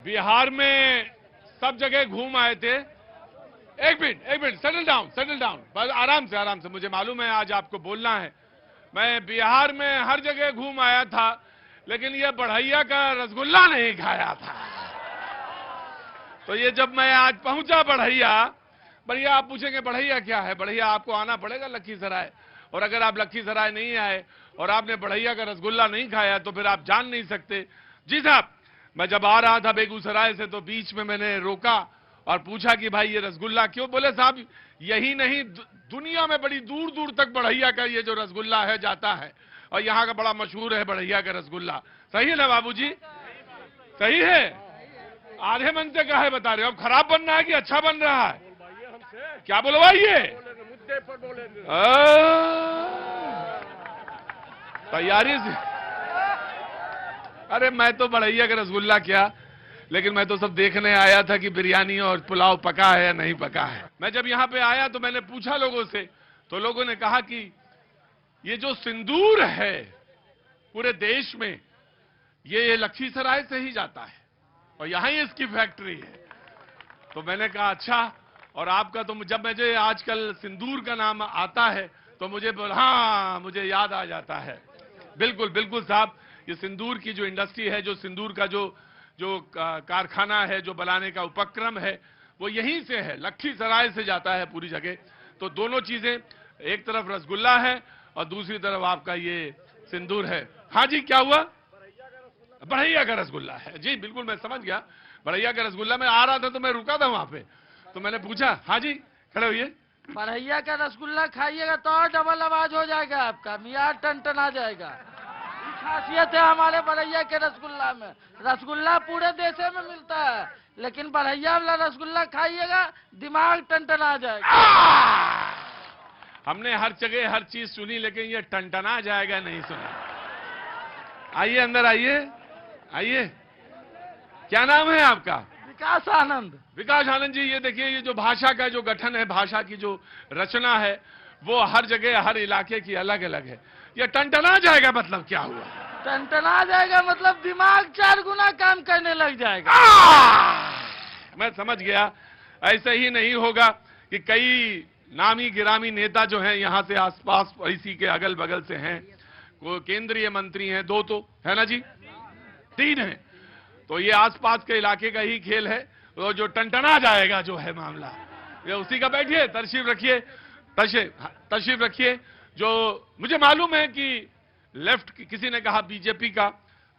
बिहार में सब जगह घूम आए थे। एक मिनट, सेटल डाउन, बस आराम से। मुझे मालूम है आज आपको बोलना है। मैं बिहार में हर जगह घूम आया था, लेकिन ये बढ़ैया का रसगुल्ला नहीं खाया था। तो ये जब मैं आज पहुंचा बढ़ैया आप पूछेंगे बढ़ैया क्या है? बढ़ैया आपको आना पड़ेगा लखीसराय, और अगर आप लखीसराय नहीं आए और आपने बढ़ैया का रसगुल्ला नहीं खाया तो फिर आप जान नहीं सकते। जी साहब, मैं जब आ रहा था बेगूसराय से तो बीच में मैंने रोका और पूछा कि भाई ये रसगुल्ला क्यों? बोले साहब यही नहीं, दुनिया में बड़ी दूर दूर तक बढ़ैया का ये जो रसगुल्ला है जाता है, और यहाँ का बड़ा मशहूर है बढ़ैया का रसगुल्ला। सही है ना बाबूजी? सही है? आधे मन से कहा है बता रहे हो? अब खराब बन रहा है कि अच्छा बन रहा है? क्या बोलवाइए? तैयारी से। अरे मैं तो बढ़ैया का रसगुल्ला क्या, लेकिन मैं तो सब देखने आया था कि बिरयानी और पुलाव पका है या नहीं पका है। मैं जब यहाँ पे आया तो मैंने पूछा लोगों से, तो लोगों ने कहा कि ये जो सिंदूर है पूरे देश में, ये लखीसराय से ही जाता है और यहां ही इसकी फैक्ट्री है। तो मैंने कहा अच्छा, और आपका? तो जब मुझे आजकल सिंदूर का नाम आता है तो मुझे हाँ मुझे याद आ जाता है। बिल्कुल बिल्कुल साहब, ये सिंदूर की जो इंडस्ट्री है, जो सिंदूर का जो कारखाना है, जो बनाने का उपक्रम है, वो यहीं से है, लखीसराय से जाता है पूरी जगह। तो दोनों चीजें, एक तरफ रसगुल्ला है और दूसरी तरफ आपका ये सिंदूर है। हाँ जी, क्या हुआ? बढ़ैया का रसगुल्ला है जी, बिल्कुल मैं समझ गया। बढ़ैया का रसगुल्ला, मैं आ रहा था तो मैं रुका था वहां पे, तो मैंने पूछा। हाँ जी, खड़े होइए। बढ़ैया का रसगुल्ला खाइएगा तो और डबल आवाज हो जाएगा आपका, मियाँ टन जाएगा। खासियत है हमारे बढ़ैया के रसगुल्ला में। रसगुल्ला पूरे देश में मिलता है, लेकिन बढ़ैया वाला रसगुल्ला खाइएगा दिमाग टन जाएगा। हमने हर जगह हर चीज सुनी, लेकिन ये टनटना जाएगा नहीं सुना। आइए अंदर, आइए। क्या नाम है आपका? विकास आनंद। विकास आनंद जी, ये देखिए, ये जो भाषा का जो गठन है, भाषा की जो रचना है, वो हर जगह हर इलाके की अलग अलग है। ये टनटना जाएगा मतलब क्या हुआ? टनटना जाएगा मतलब दिमाग 4 गुना काम करने लग जाएगा। मैं समझ गया। ऐसे ही नहीं होगा कि कई नामी गिरामी नेता जो हैं यहाँ से आसपास इसी के अगल बगल से हैं, वो केंद्रीय मंत्री हैं, 2 तो है ना जी, 3 हैं। तो ये आसपास के इलाके का ही खेल है। तो जो टनटना जाएगा जो है मामला, ये उसी का। बैठिए, तशरीफ रखिए। जो मुझे मालूम है कि लेफ्ट, किसी ने कहा बीजेपी का,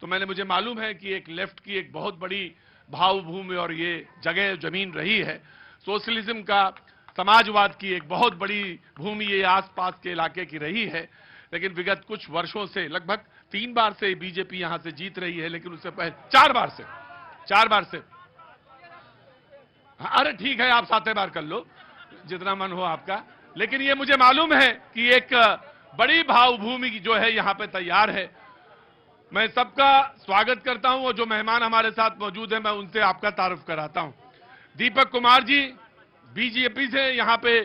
तो मुझे मालूम है कि एक लेफ्ट की एक बहुत बड़ी भावभूमि और ये जगह जमीन रही है। सोशलिज्म का, समाजवाद की एक बहुत बड़ी भूमि ये आसपास के इलाके की रही है। लेकिन विगत कुछ वर्षों से, लगभग 3 बार से बीजेपी यहां से जीत रही है, लेकिन उससे पहले 4 बार से। अरे ठीक है, आप 7 बार कर लो, जितना मन हो आपका। लेकिन ये मुझे मालूम है कि एक बड़ी भावभूमि जो है यहां पे तैयार है। मैं सबका स्वागत करता हूं, और जो मेहमान हमारे साथ मौजूद हैं मैं उनसे आपका तारुफ कराता हूं। दीपक कुमार जी बीजेपी से यहां पे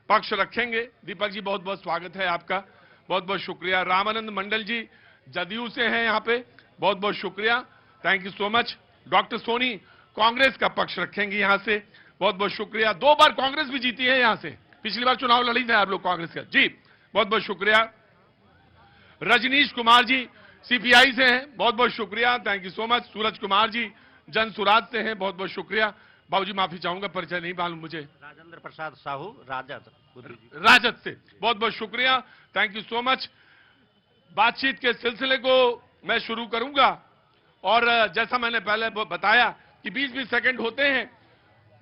पक्ष रखेंगे। दीपक जी, बहुत बहुत स्वागत है आपका, बहुत बहुत शुक्रिया। रामानंद मंडल जी जदयू से हैं यहाँ पे, बहुत बहुत शुक्रिया, thank you so much. Doctor Soni Congress का पक्ष रखेंगे यहाँ से, बहुत बहुत शुक्रिया। 2 बार कांग्रेस भी जीती है यहाँ से, पिछली बार चुनाव लड़ी थे आप लोग कांग्रेस का जी, बहुत बहुत शुक्रिया। रजनीश कुमार जी सीपीआई से हैं, बहुत बहुत शुक्रिया, thank you so much. Suraj Kumar ji Jan Suraaj से हैं, बहुत बहुत शुक्रिया। बाबूजी माफी चाहूंगा, परिचय नहीं मालूम मुझे। राजेंद्र प्रसाद साहू, राजद से, बहुत बहुत शुक्रिया, थैंक यू सो मच। बातचीत के सिलसिले को मैं शुरू करूंगा, और जैसा मैंने पहले बताया कि 20-20 सेकंड होते हैं,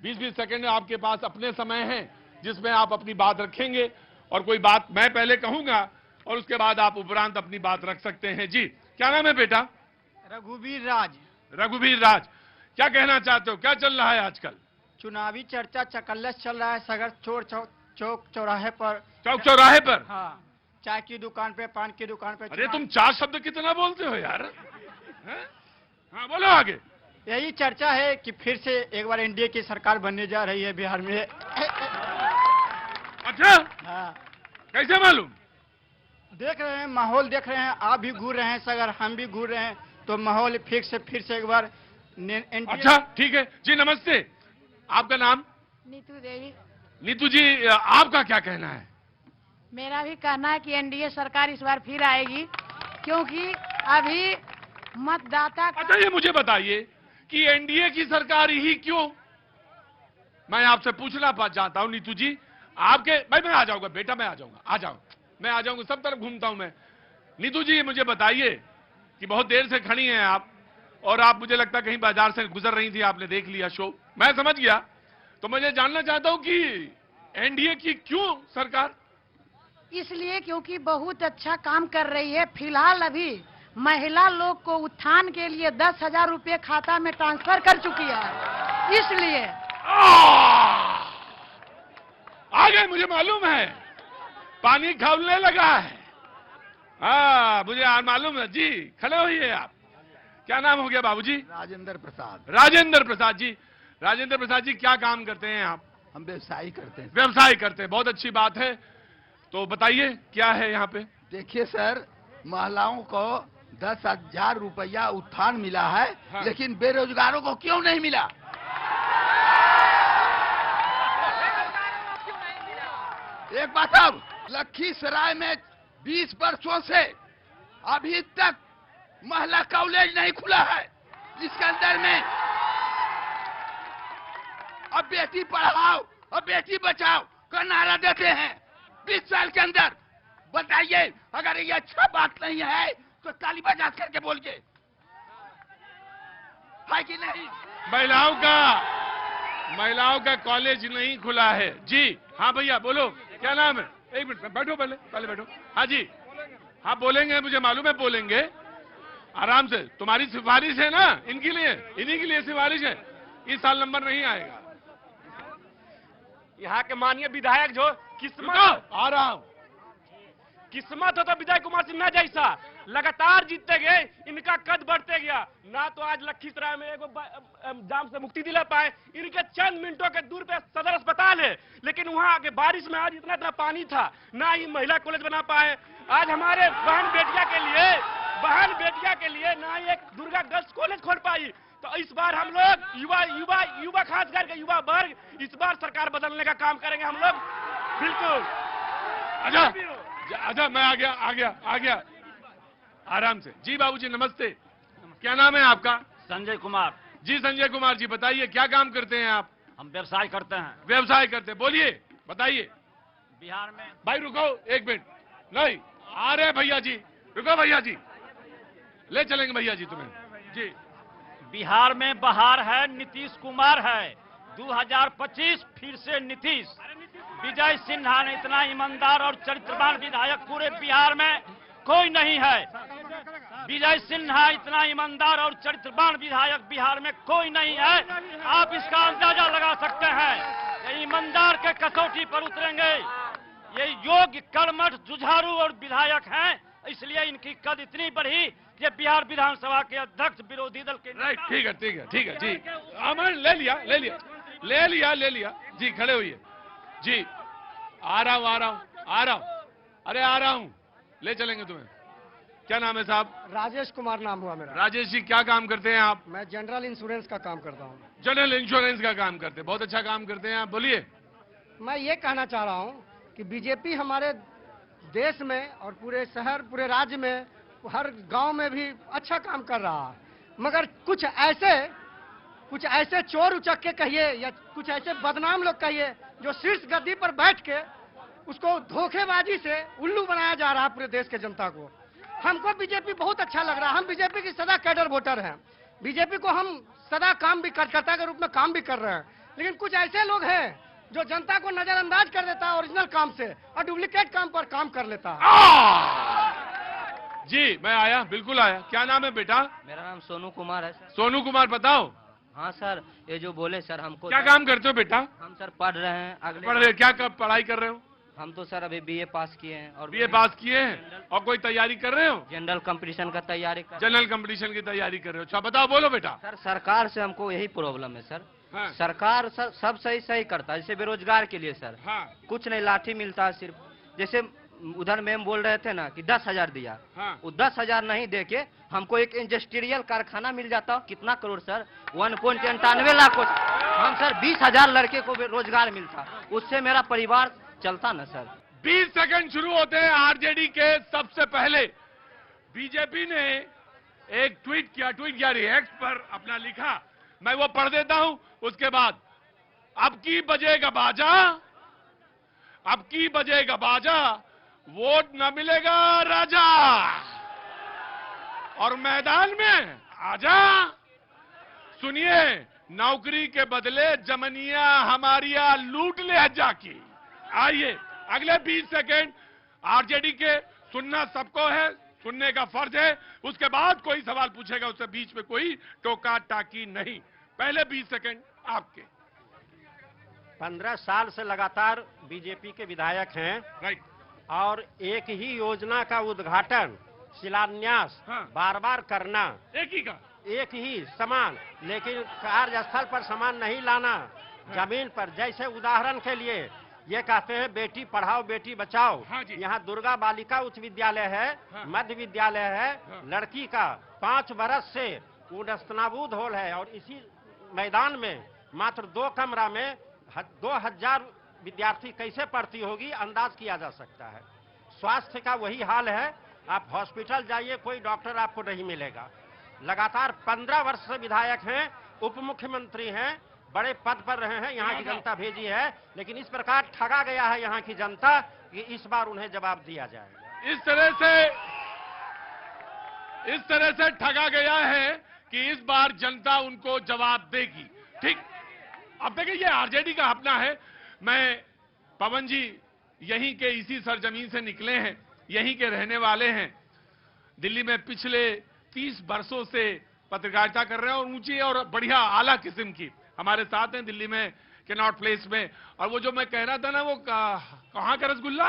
20-20 सेकंड आपके पास अपने समय हैं जिसमें आप अपनी बात रखेंगे, और कोई बात मैं पहले कहूंगा और उसके बाद आप उपरांत अपनी बात रख सकते हैं। जी, क्या नाम है बेटा? रघुवीर राज। रघुवीर राज, क्या कहना चाहते हो? क्या चल रहा है आजकल? चुनावी चर्चा चकल्लस चल रहा है सगर चौक चौराहे पर। हाँ, चाय की दुकान पे, पान की दुकान पे। अरे तुम 4 शब्द कितना बोलते हो यार? हाँ बोलो आगे। यही चर्चा है कि फिर से एक बार एनडीए की सरकार बनने जा रही है बिहार में। अच्छा, हाँ। कैसे मालूम? देख रहे हैं, माहौल देख रहे हैं, आप भी घूर रहे हैं सगर, हम भी घूर रहे हैं, तो माहौल फिर से एक बार अच्छा ठीक है जी, नमस्ते, आपका नाम? नीतू देवी। नीतू जी, आपका क्या कहना है? मेरा भी कहना है कि एनडीए सरकार इस बार फिर आएगी, क्योंकि अभी मतदाता अच्छा ये मुझे बताइए कि एनडीए की सरकार ही क्यों? मैं आपसे पूछना चाहता हूं नीतू जी, आपके भाई, मैं आ जाऊंगा बेटा, मैं आ जाऊंगा, आ जाओ, मैं आ जाऊंगा, सब तरफ घूमता हूं मैं। नीतू जी मुझे बताइए कि बहुत देर से खड़ी हैं आप, और आप, मुझे लगता है कहीं बाजार से गुजर रही थी, आपने देख लिया शो, मैं समझ गया, तो मुझे जानना चाहता हूं कि एनडीए की क्यों सरकार? इसलिए क्योंकि बहुत अच्छा काम कर रही है। फिलहाल अभी महिला लोग को उत्थान के लिए 10,000 रुपये खाता में ट्रांसफर कर चुकी है, इसलिए। आगे मुझे मालूम है, पानी खौलने लगा है। हाँ मुझे मालूम है जी, खड़े होइए आप। क्या नाम हो गया बाबूजी? राजेंद्र प्रसाद। राजेंद्र प्रसाद जी। राजेंद्र प्रसाद जी, क्या काम करते हैं आप? हम व्यवसाय करते हैं। व्यवसाय करते हैं, बहुत अच्छी बात है। तो बताइए क्या है यहाँ पे? देखिए सर, महिलाओं को 10,000 रुपया उत्थान मिला है, हाँ। लेकिन बेरोजगारों को क्यों नहीं मिला? एक बात, अब लखीसराय में 20 वर्षों से अभी तक महिला कॉलेज नहीं खुला है, जिसके अंदर में अब बेटी पढ़ाओ और बेटी बचाओ का नारा देते हैं 20 साल के अंदर। बताइए, अगर ये अच्छा बात नहीं है तो ताली बजा करके बोलिए, है कि नहीं? महिलाओं का कॉलेज नहीं खुला है जी। हाँ भैया बोलो, क्या नाम है? एक मिनट में बैठो, पहले बैठो। हाँ जी, हाँ बोलेंगे, मुझे मालूम है बोलेंगे, आराम से। तुम्हारी सिफारिश है ना इनके लिए, इन्हीं के लिए सिफारिश है, इस साल नंबर नहीं आएगा। यहाँ के माननीय विधायक जो किस्मत आ रहा हूं, किस्मत हो तो विजय कुमार सिन्हा जैसा लगातार जीतते गए, इनका कद बढ़ते गया। ना तो आज लखीसराय में एगो जाम से मुक्ति दिला पाए, इनके चंद मिनटों के दूर पे सदर अस्पताल है, लेकिन वहाँ आगे बारिश में आज इतना पानी था, ना ही महिला कॉलेज बना पाए। आज हमारे बहन बेटिया के लिए ना ही एक दुर्गा गर्ल्स कॉलेज खोल पाई। तो इस बार हम लोग युवा खास करके युवा वर्ग इस बार सरकार बदलने का काम करेंगे हम लोग, बिल्कुल। अच्छा मैं आ गया आराम से। जी बाबूजी नमस्ते, क्या नाम है आपका? संजय कुमार। जी संजय कुमार जी, बताइए क्या काम करते हैं आप? हम व्यवसाय करते हैं। व्यवसाय करते हैं, बोलिए बताइए। बिहार में भाई रुको एक मिनट, नहीं आ रहे भैया जी, रुको भैया जी, ले चलेंगे भैया जी तुम्हें जी। बिहार में बहार है, नीतीश कुमार है, 2025 फिर से नीतीश। विजय सिन्हा ने इतना ईमानदार और चरित्रवान विधायक पूरे बिहार में कोई नहीं है। विजय सिन्हा इतना ईमानदार और चरित्रवान विधायक बिहार में कोई नहीं है। आप इसका अंदाजा लगा सकते हैं। ये ईमानदार के कसौटी पर उतरेंगे। ये योग्य, कर्मठ, जुझारू और विधायक हैं, इसलिए इनकी कद इतनी बढ़ी कि बिहार विधानसभा के अध्यक्ष विरोधी दल के। राइट, ठीक है जी। अमन ले लिया जी, खड़े हुई जी। आ रहा हूं, अरे आ रहा हूं, ले चलेंगे तुम्हें। क्या नाम है साहब? राजेश कुमार नाम हुआ मेरा। राजेश जी, क्या काम करते हैं आप? मैं जनरल इंश्योरेंस का काम करता हूँ। जनरल इंश्योरेंस का काम करते हैं, बहुत अच्छा काम करते हैं आप, बोलिए। मैं ये कहना चाह रहा हूँ कि बीजेपी हमारे देश में और पूरे शहर, पूरे राज्य में, हर गांव में भी अच्छा काम कर रहा है, मगर कुछ ऐसे चोर उचक्के कहिए या कुछ ऐसे बदनाम लोग कहिए जो शीर्ष गद्दी पर बैठ के उसको धोखेबाजी से उल्लू बनाया जा रहा है पूरे देश के जनता को। हमको बीजेपी बहुत अच्छा लग रहा है, हम बीजेपी की सदा कैडर वोटर हैं, बीजेपी को हम सदा काम भी कार्यकर्ता के रूप में काम भी कर रहे हैं, लेकिन कुछ ऐसे लोग हैं जो जनता को नजरअंदाज कर देता है ओरिजिनल काम से और डुप्लीकेट काम पर काम कर लेता है। जी मैं आया, बिल्कुल आया। क्या नाम है बेटा? मेरा नाम सोनू कुमार है सर। सोनू कुमार, बताओ। हाँ सर, ये जो बोले सर हमको। क्या काम करते हो बेटा? हम सर पढ़ रहे हैं, पढ़ रहे, क्या पढ़ाई कर रहे हो? हम तो सर अभी बीए पास किए हैं। और बीए पास किए हैं और कोई तैयारी कर रहे हो? जनरल कंपटीशन का तैयारी कर। जनरल कंपटीशन की तैयारी कर रहे हो? अच्छा बताओ, बोलो बेटा। सर सरकार से हमको यही प्रॉब्लम है सर। हाँ। सरकार सब सही करता है, जैसे बेरोजगार के लिए सर। हाँ। कुछ नहीं, लाठी मिलता है सिर्फ। जैसे उधर मैम बोल रहे थे ना कि 10,000 दिया। हाँ। वो 10,000 नहीं देके हमको एक इंडस्ट्रियल कारखाना मिल जाता। कितना करोड़ सर? 1.98 लाख को हम सर 20,000 लड़के को रोजगार मिलता, उससे मेरा परिवार चलता ना सर। 20 सेकंड शुरू होते हैं आरजेडी के। सबसे पहले बीजेपी ने एक ट्वीट किया रिएक्ट पर अपना लिखा, मैं वो पढ़ देता हूं। उसके बाद अब की बजेगा बाजा, अब की बजेगा बाजा, वोट न मिलेगा राजा, और मैदान में आजा। सुनिए, नौकरी के बदले जमनिया हमारिया लूट ले हज्जा की। आइए अगले 20 सेकंड आरजेडी के। सुनना सबको है, सुनने का फर्ज है। उसके बाद कोई सवाल पूछेगा, उससे बीच में कोई टोका टाकी नहीं। पहले 20 सेकंड आपके। 15 साल से लगातार बीजेपी के विधायक हैं। राइट। और एक ही योजना का उद्घाटन, शिलान्यास बार बार करना, एक ही समान, लेकिन कार्यस्थल पर समान नहीं लाना, जमीन पर। जैसे उदाहरण के लिए ये कहते हैं बेटी पढ़ाओ बेटी बचाओ। यहाँ दुर्गा बालिका उच्च विद्यालय है, मध्य विद्यालय है, लड़की का 5 बरस से वो नस्तनाबूद होल है, और इसी मैदान में मात्र 2 कमरा में 2000 विद्यार्थी कैसे पढ़ती होगी, अंदाज किया जा सकता है। स्वास्थ्य का वही हाल है। आप हॉस्पिटल जाइए, कोई डॉक्टर आपको नहीं मिलेगा। लगातार 15 वर्ष से विधायक हैं, उप मुख्यमंत्री हैं, बड़े पद पर रहे हैं, यहाँ की जनता भेजी है, लेकिन इस प्रकार ठगा गया है यहाँ की जनता कि इस बार उन्हें जवाब दिया जाएगा। इस तरह से ठगा गया है कि इस बार जनता उनको जवाब देगी। ठीक। अब देखिए, ये आरजेडी का अपना है। मैं पवन जी यहीं के इसी सरजमीन से निकले हैं, यहीं के रहने वाले हैं। दिल्ली में पिछले 30 वर्षों से पत्रकारिता कर रहे हैं, और ऊंची और बढ़िया आला किस्म की। हमारे साथ हैं दिल्ली में कैनॉट प्लेस में। और वो जो मैं कह रहा था ना, वो कहाँ का रसगुल्ला,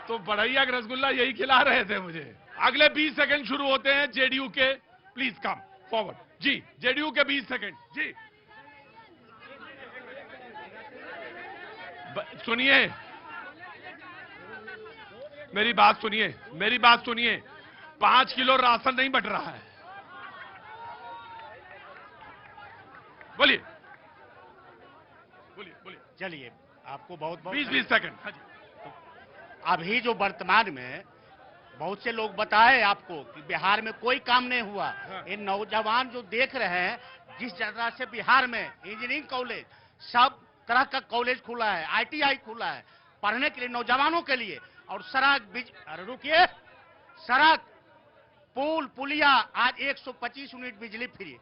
तो बड़ैया का रसगुल्ला यही खिला रहे थे मुझे। अगले 20 सेकंड शुरू होते हैं जेडीयू के। प्लीज कम फॉरवर्ड जी। जेडीयू के 20 सेकंड जी। सुनिए, मेरी बात सुनिए, मेरी बात सुनिए। 5 किलो राशन नहीं बट रहा है। बोलिए बोलिए बोलिए। चलिए, आपको बहुत 20 सेकंड। हाँ जी। अभी जो वर्तमान में बहुत से लोग बताए आपको कि बिहार में कोई काम नहीं हुआ। ये नौजवान जो देख रहे हैं, जिस तरह से बिहार में इंजीनियरिंग कॉलेज, सब तरह का कॉलेज खुला है, आईटीआई खुला है पढ़ने के लिए, नौजवानों के लिए। और सड़क, अरे रुकिए, सड़क, पुल, पुलिया, आज 125 यूनिट बिजली फ्री,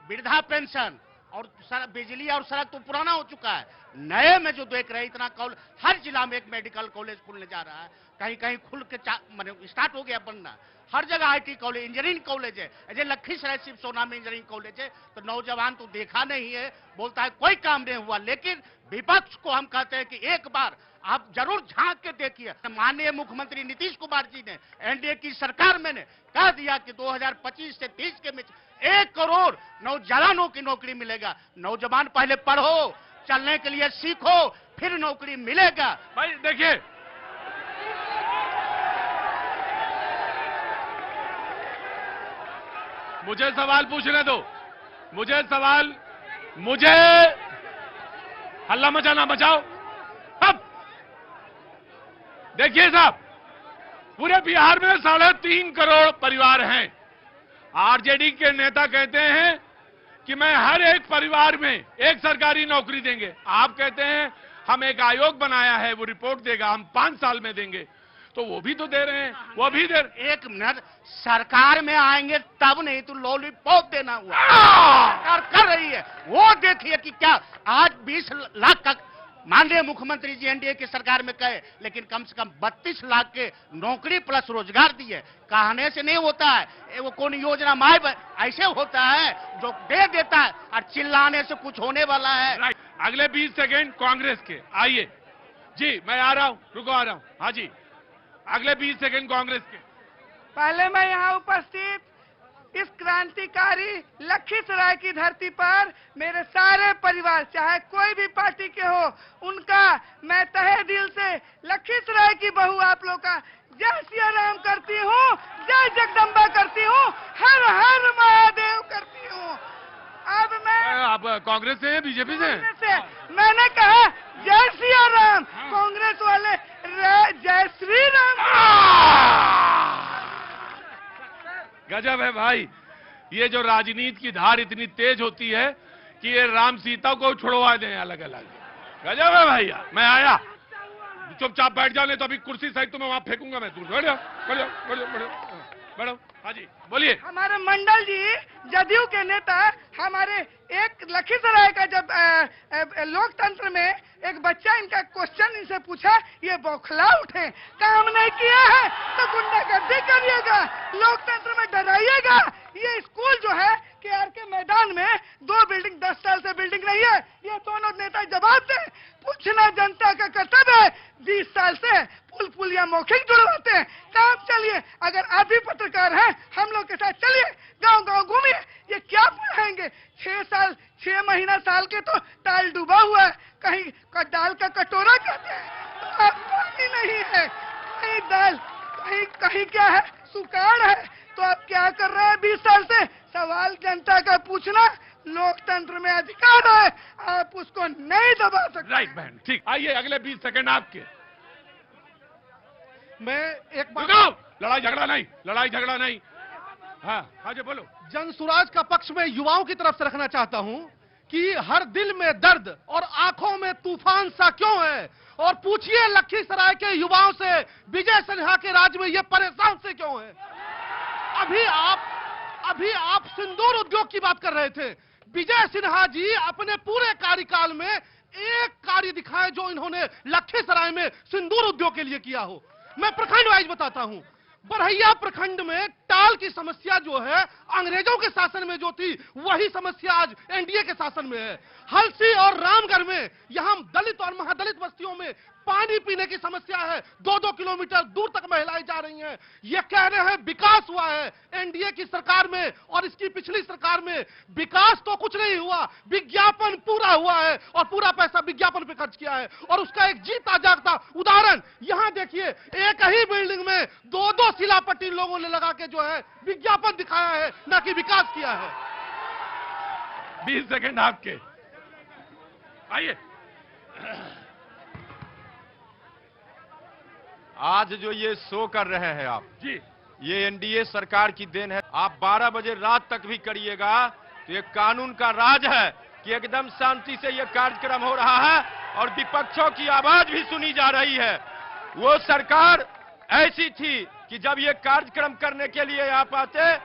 वृद्धा पेंशन, और बिजली और सड़क तो पुराना हो चुका है। नए में जो देख रहे हैं, इतना कॉलेज, हर जिला में एक मेडिकल कॉलेज खुलने जा रहा है, कहीं कहीं खुल के मतलब स्टार्ट हो गया बनना। हर जगह आईटी कॉलेज, इंजीनियरिंग कॉलेज है। ऐसे लखीसराय शिव सोना में इंजीनियरिंग कॉलेज है। तो नौजवान तो देखा नहीं है, बोलता है कोई काम नहीं हुआ। लेकिन विपक्ष को हम कहते हैं कि एक बार आप जरूर झांक के देखिए। माननीय मुख्यमंत्री नीतीश कुमार जी ने एनडीए की सरकार में कह दिया कि 2025 से 30 के बीच 1 करोड़ नौजवानों की नौकरी मिलेगा। नौजवान पहले पढ़ो, चलने के लिए सीखो, फिर नौकरी मिलेगा। भाई देखिए, मुझे सवाल पूछने दो। मुझे हल्ला मचाना बचाओ। अब देखिए साहब, पूरे बिहार में 3.5 करोड़ परिवार हैं। आरजेडी के नेता कहते हैं कि मैं हर एक परिवार में एक सरकारी नौकरी देंगे। आप कहते हैं हम एक आयोग बनाया है, वो रिपोर्ट देगा, हम 5 साल में देंगे। तो वो भी तो दे रहे हैं, वो भी दे। एक मिनट, सरकार में आएंगे तब नहीं तो लॉलीपॉप देना हुआ। सरकार कर रही है, वो देखिए कि क्या आज 20 लाख का माननीय मुख्यमंत्री जी एनडीए की सरकार में कहे, लेकिन कम से कम 32 लाख के नौकरी प्लस रोजगार दिए। कहने से नहीं होता है, वो कौन योजना माए ऐसे होता है जो दे देता है, और चिल्लाने से कुछ होने वाला है। अगले 20 सेकंड कांग्रेस के। आइए जी, मैं आ रहा हूं, रुको आ रहा हूं। हाँ जी, अगले 20 सेकंड कांग्रेस के। पहले मैं यहाँ उपस्थित इस क्रांतिकारी लखीसराय की धरती पर मेरे सारे परिवार, चाहे कोई भी पार्टी के हो, उनका मैं तहे दिल से लखीसराय की बहू आप लोग का जय सिया राम करती हूँ, जय जगदम्बा करती हूँ, हर हर महादेव करती हूँ। अब मैं आप कांग्रेस से हैं, बीजेपी से हैं? मैंने कहा जय सिया राम, कांग्रेस वाले जय श्री राम। गजब है भाई, ये जो राजनीति की धार इतनी तेज होती है कि ये राम सीता को छुड़वा दें अलग अलग। गजब है भैया। मैं आया, चुपचाप बैठ जाओ, नहीं तो अभी कुर्सी सहित तुम्हें वहां फेंकूंगा मैं। दूर बैठ जाओ, बैठ जाओ, बैठ जाओ, बैठ जाओ, बैठो। हाँ जी बोलिए। हमारे मंडल जी जदयू के नेता, हमारे एक लखीसराय का जब लोकतंत्र में एक बच्चा इनका क्वेश्चन इनसे पूछा, ये बौखला उठे, काम नहीं किया है तो गुंडागर्दी करिएगा, लोकतंत्र में डराइएगा। ये स्कूल जो है केआर के मैदान में 2 बिल्डिंग 10 साल से बिल्डिंग नहीं है, ये दोनों नेता जवाब दें। पूछना जनता का कर्तव्य है। 20 साल से पुल पुलिया मौखिक जुड़वाते हैं, काम चलिए। अगर आप भी पत्रकार हैं, हम लोग के साथ चलिए, गांव गांव घूमिए। ये क्या पढ़ाएंगे? 6 महीना साल के तो ताल डूबा हुआ है, कहीं दाल का कटोरा कहते हैं तो अब पानी नहीं है, कहीं दाल, कहीं क्या है, सुकाड़ है। तो आप क्या कर रहे हैं 20 साल से? सवाल जनता का पूछना लोकतंत्र में अधिकार है, आप उसको नहीं दबा सकते। राइट बहन, ठीक। आइए अगले 20 सेकंड आपके। मैं एक बात, लड़ाई झगड़ा नहीं, लड़ाई झगड़ा नहीं। हाँ हाँ जी बोलो। जन सुराज का पक्ष में युवाओं की तरफ से रखना चाहता हूं कि हर दिल में दर्द और आंखों में तूफान सा क्यों है, और पूछिए लखीसराय के युवाओं से विजय सिन्हा के राज में ये परेशान से क्यों है। अभी आप सिंदूर उद्योग की बात कर रहे थे। विजय सिन्हा जी अपने पूरे कार्यकाल में एक कार्य दिखाए जो इन्होंने लखीसराय में सिंदूर उद्योग के लिए किया हो। मैं प्रखंड वाइज बताता हूं। बरहैया प्रखंड में टाल की समस्या जो है अंग्रेजों के शासन में जो थी, वही समस्या आज एनडीए के शासन में है। हलसी और रामगढ़ में यहां दलित और महादलित बस्तियों में पानी पीने की समस्या है, 2-2 किलोमीटर दूर तक महिलाएं जा रही हैं। ये कह रहे हैं विकास हुआ है एनडीए की सरकार में, और इसकी पिछली सरकार में विकास तो कुछ नहीं हुआ, विज्ञापन पूरा हुआ है और पूरा पैसा विज्ञापन पे खर्च किया है। और उसका एक जीता जागता उदाहरण यहां देखिए, एक ही बिल्डिंग में 2-2 शिलापट्टी लोगों ने लगा के जो है विज्ञापन दिखाया है, ना कि विकास किया है। 20 सेकंड आपके। आइए। आज जो ये शो कर रहे हैं आप जी, ये एनडीए सरकार की देन है। आप 12 बजे रात तक भी करिएगा तो ये कानून का राज है कि एकदम शांति से ये कार्यक्रम हो रहा है और विपक्षों की आवाज भी सुनी जा रही है। वो सरकार ऐसी थी कि जब ये कार्यक्रम करने के लिए आप आते,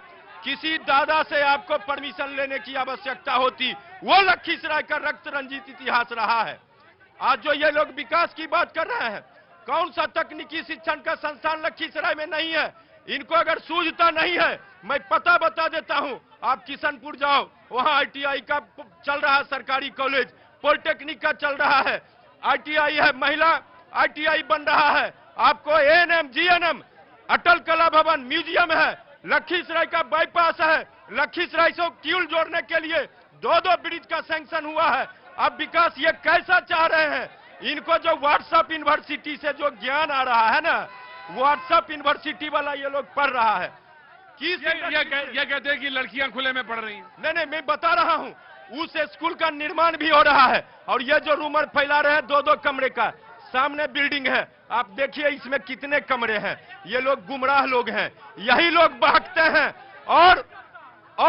किसी दादा से आपको परमिशन लेने की आवश्यकता होती। वो लखीसराय का रक्त रंजित इतिहास रहा है। आज जो ये लोग विकास की बात कर रहे हैं, कौन सा तकनीकी शिक्षण का संस्थान लखीसराय में नहीं है? इनको अगर सूझता नहीं है, मैं पता बता देता हूं। आप किशनपुर जाओ, वहां आईटीआई का चल रहा है, सरकारी कॉलेज, पॉलिटेक्निक का चल रहा है, आईटीआई है, महिला आईटीआई बन रहा है। आपको एएनएम, जीएनएम, अटल कला भवन, म्यूजियम है। लखीसराय का बाईपास है। लखीसराय से किउल जोड़ने के लिए 2-2 ब्रिज का सैंक्शन हुआ है। अब विकास ये कैसा चाह रहे हैं? इनको जो व्हाट्सएप यूनिवर्सिटी से जो ज्ञान आ रहा है ना, व्हाट्सएप यूनिवर्सिटी वाला ये लोग पढ़ रहा है। ये कहते हैं कि लड़कियां खुले में पढ़ रही हैं। नहीं, मैं बता रहा हूं, उस स्कूल का निर्माण भी हो रहा है। और ये जो रूमर फैला रहे हैं 2-2 कमरे का, सामने बिल्डिंग है, आप देखिए इसमें कितने कमरे हैं। ये लोग गुमराह लोग हैं, यही लोग बहकते हैं और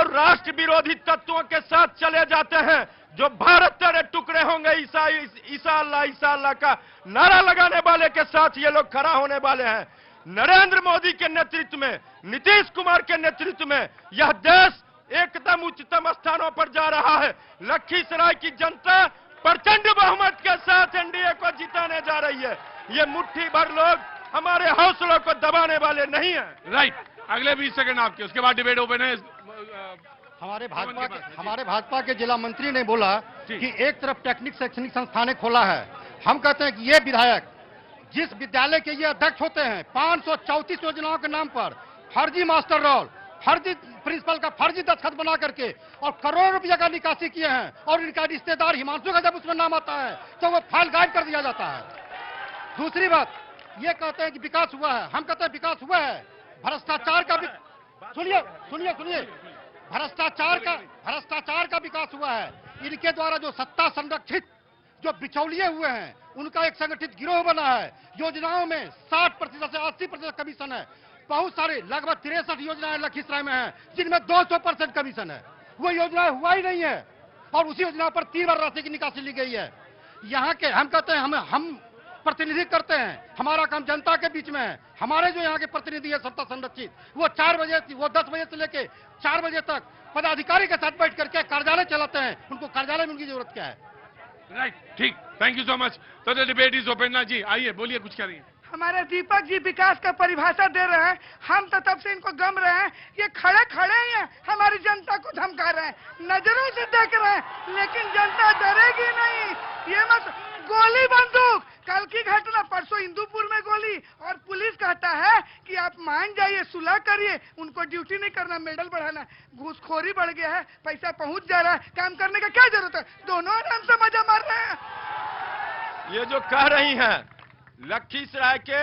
राष्ट्र विरोधी तत्वों के साथ चले जाते हैं। जो भारत तेरे टुकड़े होंगे ईसा अल्लाह का नारा लगाने वाले के साथ ये लोग खड़ा होने वाले हैं। नरेंद्र मोदी के नेतृत्व में, नीतीश कुमार के नेतृत्व में यह देश एकदम उच्चतम स्थानों पर जा रहा है। लखीसराय की जनता प्रचंड बहुमत के साथ एनडीए को जिताने जा रही है। ये मुट्ठी भर लोग हमारे हौसलों को दबाने वाले नहीं है। राइट, अगले 20 सेकंड आपके, उसके बाद डिबेट ओपन है। हमारे भाजपा के जिला मंत्री ने बोला कि एक तरफ टेक्निक शैक्षणिक संस्थानें खोला है। हम कहते हैं कि ये विधायक जिस विद्यालय के ये अध्यक्ष होते हैं, 534 योजनाओं के नाम पर फर्जी मास्टर रोल, फर्जी प्रिंसिपल का फर्जी दस्तखत बना करके और करोड़ों रुपया का निकासी किए हैं और इनका रिश्तेदार हिमांशु का जब उसमें नाम आता है तो वो फाइल गायब कर दिया जाता है। दूसरी बात, ये कहते हैं कि विकास हुआ है, हम कहते हैं विकास हुआ है, भ्रष्टाचार का सुनिए सुनिए सुनिए भ्रष्टाचार का विकास हुआ है। इनके द्वारा जो सत्ता संरक्षित जो बिचौलिए हुए हैं उनका एक संगठित गिरोह बना है। योजनाओं में 60% से 80% कमीशन है। बहुत सारे लगभग 63 योजनाएं लखीसराय में हैं जिनमें 200% कमीशन है। वो योजना हुआ ही नहीं है और उसी योजना पर 3 बार राशि की निकासी ली गई है। यहाँ के हम कहते हैं हम प्रतिनिधि करते हैं, हमारा काम जनता के बीच में है। हमारे जो यहाँ के प्रतिनिधि है सत्ता संरक्षित, वो 10 बजे से लेके 4 बजे तक पदाधिकारी के साथ बैठ करके कार्यालय चलाते हैं। उनको कार्यालय में उनकी जरूरत क्या है? राइट, ठीक, थैंक यू सो मच। तो द डिबेट इज ओपन जी, आइए बोलिए, कुछ कह रही है। हमारे दीपक जी विकास का परिभाषा दे रहे हैं, हम तो तब से इनको गम रहे हैं। ये खड़े खड़े ही हैं, हमारी जनता को धमका रहे हैं, नजरों से देख रहे हैं, लेकिन जनता डरेगी नहीं। ये मत गोली बंदूक, कल की घटना, परसों इंदुपुर में गोली, और पुलिस कहता है कि आप मान जाइए, सुलह करिए, उनको ड्यूटी नहीं करना, मेडल बढ़ाना। घूसखोरी बढ़ गया है, पैसा पहुंच जा रहा है, काम करने का क्या जरूरत है? दोनों आराम से मजा मार रहे हैं। ये जो कह रही हैं, लखीसराय के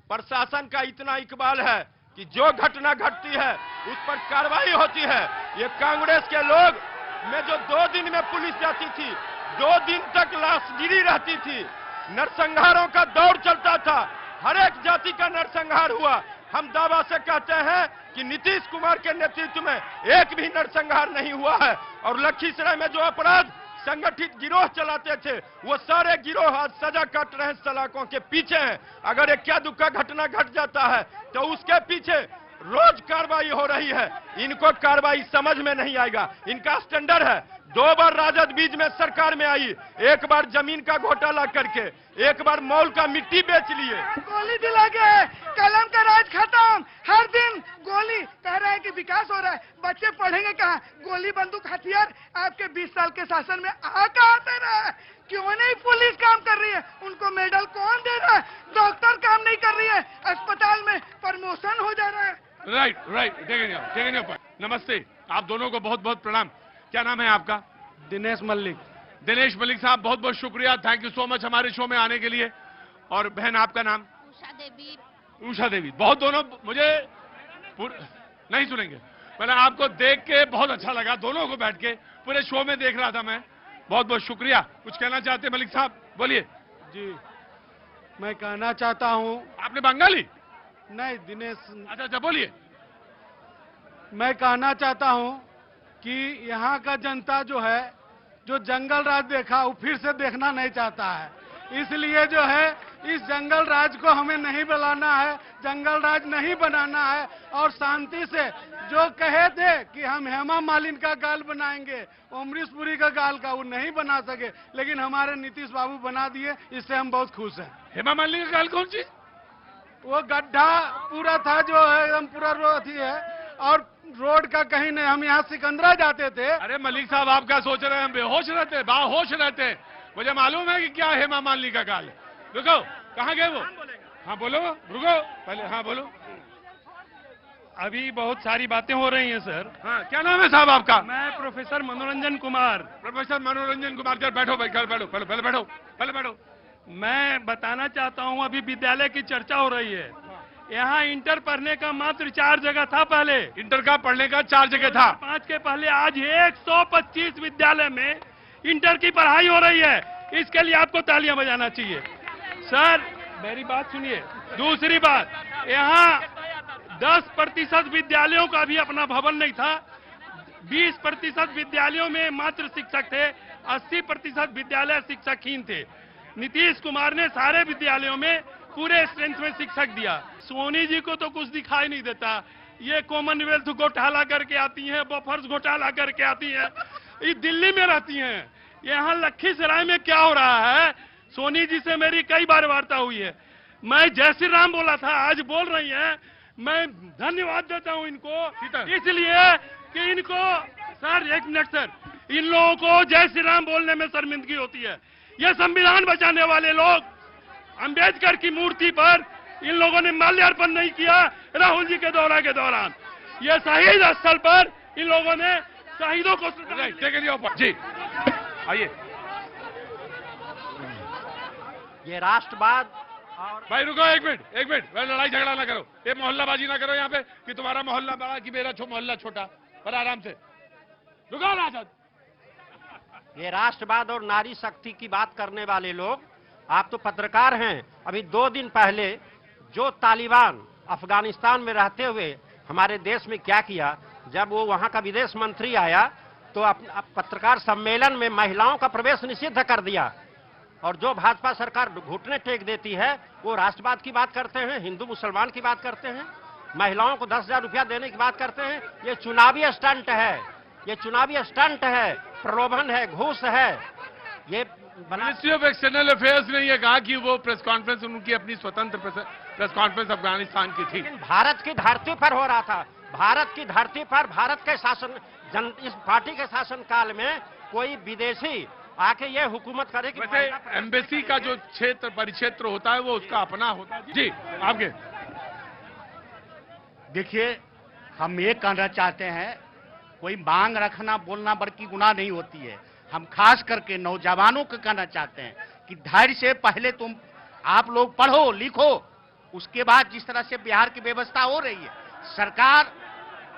प्रशासन का इतना इकबाल है कि जो घटना घटती है उस पर कार्रवाई होती है। ये कांग्रेस के लोग में जो 2 दिन में पुलिस जाती थी, 2 दिन तक लाशगिरी रहती थी, नरसंहारों का दौर चलता था, हर एक जाति का नरसंहार हुआ। हम दावा से कहते हैं कि नीतीश कुमार के नेतृत्व में एक भी नरसंहार नहीं हुआ है। और लखीसराय में जो अपराध संगठित गिरोह चलाते थे, वो सारे गिरोह आज सजा काट रहे हैं, सलाखों के पीछे हैं। अगर एक क्या दुख का घटना घट जाता है तो उसके पीछे रोज कार्रवाई हो रही है। इनको कार्रवाई समझ में नहीं आएगा। इनका स्टैंडर्ड है, 2 बार राजद बीच में सरकार में आई, एक बार जमीन का घोटाला करके, एक बार मॉल का मिट्टी बेच लिए। गोली दिला गया, कलम का राज खत्म, हर दिन गोली। कह रहे हैं कि विकास हो रहा है, बच्चे पढ़ेंगे कहाँ? गोली बंदूक हथियार आपके 20 साल के शासन में कहाँ दे रहा है? क्यों नहीं पुलिस काम कर रही है? उनको मेडल कौन दे रहा है? डॉक्टर काम नहीं कर रही है, अस्पताल में प्रमोशन हो जा रहा है। राइट, टेकन नमस्ते, आप दोनों को बहुत बहुत प्रणाम। क्या नाम है आपका? दिनेश मल्लिक। दिनेश मलिक साहब, बहुत बहुत शुक्रिया, थैंक यू सो मच हमारे शो में आने के लिए। और बहन, आपका नाम? उषा देवी। उषा देवी, बहुत दोनों मुझे नहीं सुनेंगे। मैंने आपको देख के बहुत अच्छा लगा, दोनों को बैठ के पूरे शो में देख रहा था मैं। बहुत बहुत शुक्रिया। कुछ कहना चाहते हैं मलिक साहब? बोलिए। जी, मैं कहना चाहता हूँ। आपने बंगाली? नहीं, दिनेश। अच्छा, बोलिए। मैं कहना चाहता हूँ कि यहाँ का जनता जो है, जो जंगल राज देखा वो फिर से देखना नहीं चाहता है। इसलिए जो है इस जंगल राज को हमें नहीं बुलाना है, जंगल राज नहीं बनाना है। और शांति से जो कहे थे कि हम हेमा मालिनी का गाल बनाएंगे, अमरीश पुरी का गाल का, वो नहीं बना सके, लेकिन हमारे नीतीश बाबू बना दिए, इससे हम बहुत खुश हैं। हेमा मालिनी का गाल कौन सी? वो गड्ढा पूरा था जो है एकदम पूरा रोथी है, और रोड का कहीं नहीं। हम यहाँ सिकंदरा जाते थे। अरे मलिक साहब, आप क्या सोच रहे हैं? हम बेहोश रहते, बाहोश रहते। मुझे मालूम है कि क्या हेमा मालिनी का गाल है। रुको, कहाँ गए वो? हाँ बोलो, रुको पहले, हाँ बोलो। अभी बहुत सारी बातें हो रही हैं सर। हाँ, क्या नाम है साहब आपका? मैं प्रोफेसर मनोरंजन कुमार। प्रोफेसर मनोरंजन कुमार, जरा बैठो, पहले बैठो। मैं बताना चाहता हूँ, अभी विद्यालय की चर्चा हो रही है। यहाँ इंटर पढ़ने का मात्र 4 जगह था पहले। इंटर का पढ़ने का 4 जगह था। 5 के पहले आज 125 विद्यालय में इंटर की पढ़ाई हो रही है। इसके लिए आपको तालियां बजाना चाहिए। सर, मेरी बात सुनिए। दूसरी बात, यहाँ 10% विद्यालयों का भी अपना भवन नहीं था। 20% विद्यालयों में मात्र शिक्षक थे, 80% विद्यालय शिक्षकहीन थे। नीतीश कुमार ने सारे विद्यालयों में पूरे स्ट्रेंथ में शिक्षक दिया। सोनी जी को तो कुछ दिखाई नहीं देता। ये कॉमनवेल्थ घोटाला करके आती हैं, बफर्स घोटाला करके आती हैं, ये दिल्ली में रहती हैं। यहाँ लखीसराय में क्या हो रहा है? सोनी जी से मेरी कई बार वार्ता हुई है। मैं जय श्री राम बोला था, आज बोल रही हैं। मैं धन्यवाद देता हूँ इनको, इसलिए कि इनको, सर एक मिनट सर, इन लोगों को जय श्री राम बोलने में शर्मिंदगी होती है। ये संविधान बचाने वाले लोग अंबेडकर की मूर्ति पर इन लोगों ने माल्यार्पण नहीं किया राहुल जी के दौरा के दौरान। ये शहीद स्थल पर इन लोगों ने शहीदों को जी आइए। ये राष्ट्रवाद भाई रुको एक मिनट, भाई लड़ाई झगड़ा ना करो, ये मोहल्लाबाजी ना करो यहाँ पे कि तुम्हारा मोहल्ला बड़ा कि मेरा मोहल्ला छोटा, पर आराम से रुको ना आजाद। ये राष्ट्रवाद और नारी शक्ति की बात करने वाले लोग, आप तो पत्रकार हैं। अभी 2 दिन पहले जो तालिबान अफगानिस्तान में रहते हुए हमारे देश में क्या किया, जब वो वहां का विदेश मंत्री आया तो पत्रकार सम्मेलन में महिलाओं का प्रवेश निषिद्ध कर दिया। और जो भाजपा सरकार घुटने टेक देती है वो राष्ट्रवाद की बात करते हैं, हिंदू मुसलमान की बात करते हैं, महिलाओं को 10,000 रुपया देने की बात करते हैं। ये चुनावी स्टंट है, ये चुनावी स्टंट है, प्रलोभन है, घूस है। ये मिनिस्ट्री ऑफ एक्सटर्नल अफेयर्स ने ये कहा कि वो प्रेस कॉन्फ्रेंस उनकी अपनी स्वतंत्र प्रेस कॉन्फ्रेंस अफगानिस्तान की थी। भारत की धरती पर हो रहा था, भारत की धरती पर भारत के शासन इस पार्टी के शासन काल में कोई विदेशी आके ये हुकूमत करे कि वैसे एम्बेसी का जो क्षेत्र परिक्षेत्र होता है वो उसका अपना होता है। जी आपके देखिए, हम ये कहना चाहते हैं, कोई मांग रखना बोलना बड़ी गुनाह नहीं होती है। हम खास करके नौजवानों को कहना चाहते हैं कि धैर्य से पहले आप लोग पढ़ो लिखो, उसके बाद जिस तरह से बिहार की व्यवस्था हो रही है, सरकार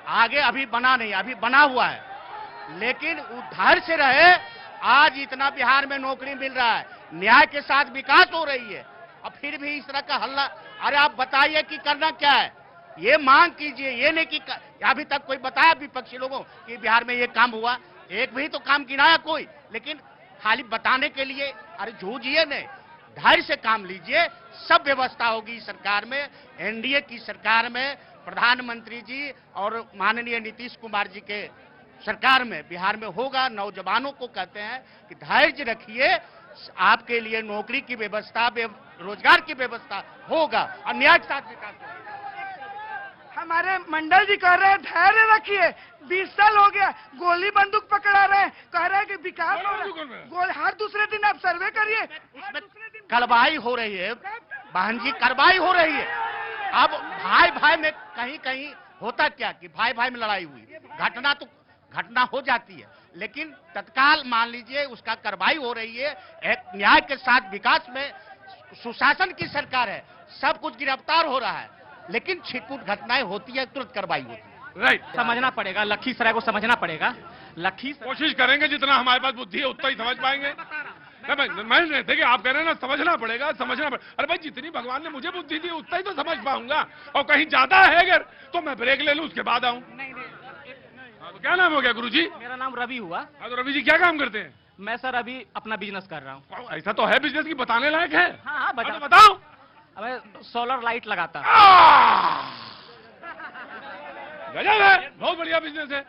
आगे अभी बना नहीं, अभी बना हुआ है, लेकिन धैर्य से रहे। आज इतना बिहार में नौकरी मिल रहा है, न्याय के साथ विकास हो रही है, अब फिर भी इस तरह का हल्ला। अरे आप बताइए कि करना क्या है, ये मांग कीजिए, ये नहीं कि अभी तक कोई बताया विपक्षी लोगों कि बिहार में ये काम हुआ, एक भी तो काम गिनाया कोई, लेकिन खाली बताने के लिए अरे जूझिए नहीं, धैर्य से काम लीजिए, सब व्यवस्था होगी सरकार में, एनडीए की सरकार में, प्रधानमंत्री जी और माननीय नीतीश कुमार जी के सरकार में बिहार में होगा। नौजवानों को कहते हैं कि धैर्य रखिए, आपके लिए नौकरी की व्यवस्था, रोजगार की व्यवस्था होगा और न्याय के साथ विकास होगा। हमारे मंडल जी कह रहे हैं धैर्य रखिए, 20 साल हो गया, गोली बंदूक पकड़ा रहे हैं, कह रहे हैं कि विकास हो रहा है। हर दूसरे दिन आप सर्वे करिए, कार्रवाई हो रही है बहन जी, कार्रवाई हो रही है। अब भाई भाई में कहीं कहीं होता क्या कि भाई भाई में लड़ाई हुई, घटना हो जाती है, लेकिन तत्काल मान लीजिए उसका कार्रवाई हो रही है। एक न्याय के साथ विकास में सुशासन की सरकार है, सब कुछ गिरफ्तार हो रहा है, लेकिन छिटपुट घटनाएं होती है, तुरंत कार्रवाई होती है। राइट, समझना पड़ेगा, लखीसराय को समझना पड़ेगा। कोशिश करेंगे, जितना हमारे पास बुद्धि है उतना ही समझ पाएंगे। मैं देखिए आप कह रहे हैं ना समझना पड़ेगा। अरे भाई जितनी भगवान ने मुझे बुद्धि दी उतना ही तो समझ पाऊंगा, और कहीं ज्यादा है अगर तो मैं ब्रेक ले लूं उसके बाद आऊं। क्या नाम हो गया गुरुजी? मेरा नाम रवि हुआ। तो रवि जी क्या काम करते हैं? मैं सर अभी अपना बिजनेस कर रहा हूँ। ऐसा तो है बिजनेस की बताने लायक है? हाँ बताओ। अब सोलर लाइट लगाता। गजब है, बहुत बढ़िया बिजनेस है।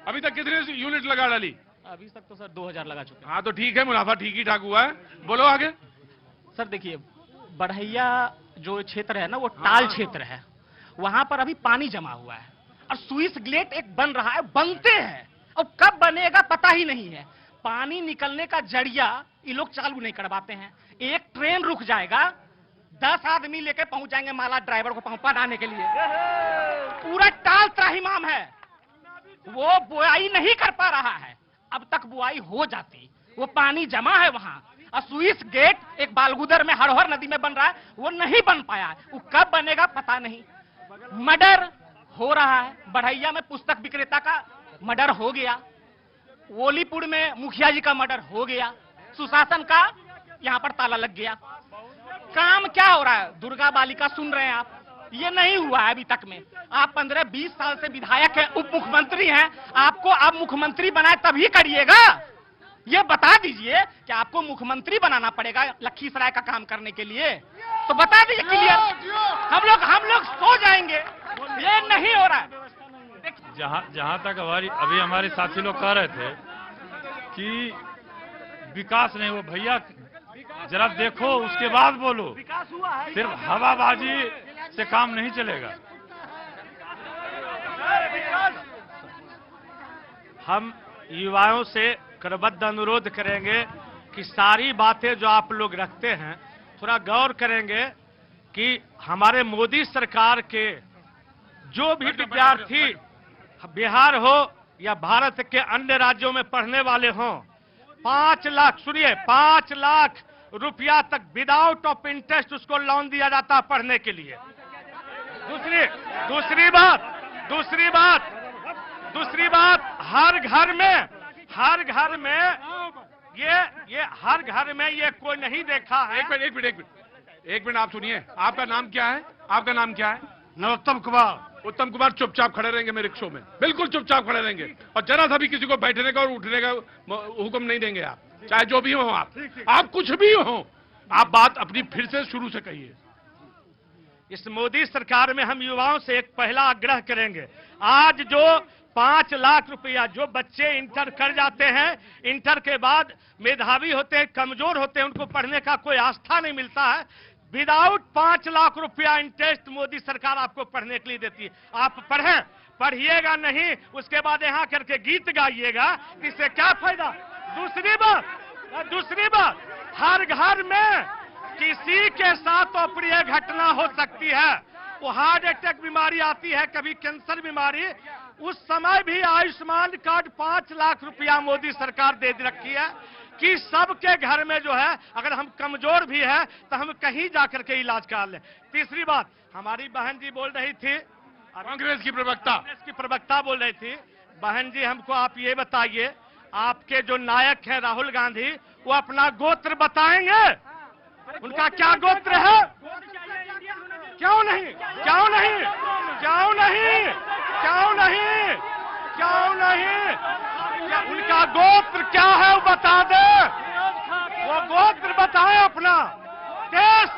अभी तक कितने यूनिट लगा डाली? अभी तक तो सर 2000 लगा चुके हैं। हाँ तो ठीक है, मुनाफा ठीक ही ठाक हुआ है। बोलो आगे। सर देखिए, बढ़ैया जो क्षेत्र है ना वो टाल क्षेत्र है, वहां पर अभी पानी जमा हुआ है और स्विस ग्लेट एक बन रहा है, बनते हैं और कब बनेगा पता ही नहीं है। पानी निकलने का जरिया ये लोग चालू नहीं करवाते हैं। एक ट्रेन रुक जाएगा, 10 आदमी लेके पहुंच जाएंगे माला ड्राइवर को पहुंचाने के लिए। पूरा टाल त्राहिमाम है, वो बुआई नहीं कर पा रहा है। अब तक बुआई हो जाती, वो पानी जमा है वहां। और स्विस गेट एक बालगुदर में हरहर नदी में बन रहा है, वो नहीं बन पाया। वो कब बनेगा पता नहीं। मर्डर हो रहा है, बढ़ैया में पुस्तक विक्रेता का मर्डर हो गया, वोलीपुर में मुखिया जी का मर्डर हो गया, सुशासन का यहाँ पर ताला लग गया। काम क्या हो रहा है? दुर्गा बालिका सुन रहे हैं आप, ये नहीं हुआ है अभी तक में। आप 15-20 साल से विधायक हैं, उप मुख्यमंत्री हैं, आपको आप मुख्यमंत्री बनाए तभी करिएगा। ये बता दीजिए कि आपको मुख्यमंत्री बनाना पड़ेगा लखीसराय का काम करने के लिए, तो बता दीजिए क्लियर। हम लोग सो जाएंगे, ये नहीं हो रहा है। जहां तक अभी हमारे साथी लोग कह रहे थे कि विकास नहीं हुआ, भैया जरा देखो उसके बाद बोलो। सिर्फ हवाबाजी से काम नहीं चलेगा। हम युवाओं से करबद्ध अनुरोध करेंगे कि सारी बातें जो आप लोग रखते हैं थोड़ा गौर करेंगे कि हमारे मोदी सरकार के जो भी विद्यार्थी बिहार हो या भारत के अन्य राज्यों में पढ़ने वाले हों, 5 लाख, सुनिए, 5 लाख रुपया तक विदाउट ऑफ इंटरेस्ट उसको लोन दिया जाता है पढ़ने के लिए। दूसरी बात, हर घर में ये कोई नहीं देखा है। एक मिनट आप सुनिए, आपका नाम क्या है? आपका नाम क्या है? नरोत्तम कुमार। उत्तम कुमार, चुपचाप खड़े रहेंगे मेरे रिक्शों में, बिल्कुल चुपचाप खड़े रहेंगे, और जरा सा भी किसी को बैठने का और उठने का हुक्म नहीं देंगे आप, चाहे जो भी हो आप कुछ भी हो, आप बात अपनी फिर से शुरू से कहिए। इस मोदी सरकार में हम युवाओं से एक पहला आग्रह करेंगे, आज जो 5 लाख रुपया जो बच्चे इंटर कर जाते हैं, इंटर के बाद मेधावी होते हैं, कमजोर होते हैं, उनको पढ़ने का कोई आस्था नहीं मिलता है, विदाउट 5 लाख रुपया इंटरेस्ट मोदी सरकार आपको पढ़ने के लिए देती है। आप पढ़िएगा नहीं, उसके बाद यहाँ करके गीत गाइएगा, इससे क्या फायदा? दूसरी बात, हर घर में किसी के साथ अप्रिय घटना हो सकती है, वो हार्ट अटैक बीमारी आती है, कभी कैंसर बीमारी, उस समय भी आयुष्मान कार्ड 5 लाख रुपया मोदी सरकार दे रखी है कि सबके घर में जो है, अगर हम कमजोर भी है तो हम कहीं जाकर के इलाज करा लें। तीसरी बात, हमारी बहन जी बोल रही थी, कांग्रेस की प्रवक्ता बोल रही थी, बहन जी हमको आप ये बताइए, आपके जो नायक हैं राहुल गांधी, वो अपना गोत्र बताएंगे? उनका क्या गोत्र है? क्यों नहीं? उनका गोत्र क्या है वो बता दे, वो गोत्र बताए अपना। देश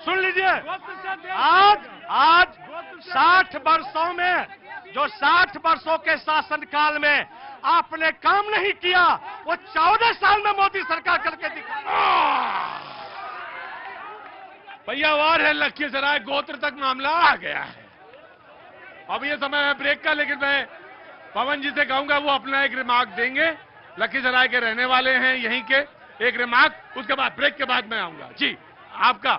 सुन लीजिए, आज 60 वर्षों में, जो 60 वर्षों के शासनकाल में आपने काम नहीं किया, वो 14 साल में मोदी सरकार करके दिखा। भैया वार है, लखीसराय गोत्र तक मामला आ गया है। अब ये समय है ब्रेक का, लेकिन मैं पवन जी से कहूंगा वो अपना एक रिमार्क देंगे, लखीसराय के रहने वाले हैं यहीं के, एक रिमार्क, उसके बाद ब्रेक के बाद मैं आऊंगा। जी आपका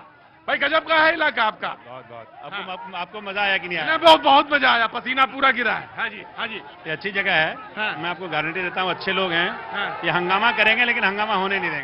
भाई, गजब का है इलाका आपका। बहुत आपको मजा आया कि नहीं आया? बहुत मजा आया, पसीना पूरा गिरा है। हाँ जी ये अच्छी जगह है। मैं आपको गारंटी देता हूँ, अच्छे लोग हैं, ये हंगामा करेंगे लेकिन हंगामा होने नहीं देंगे।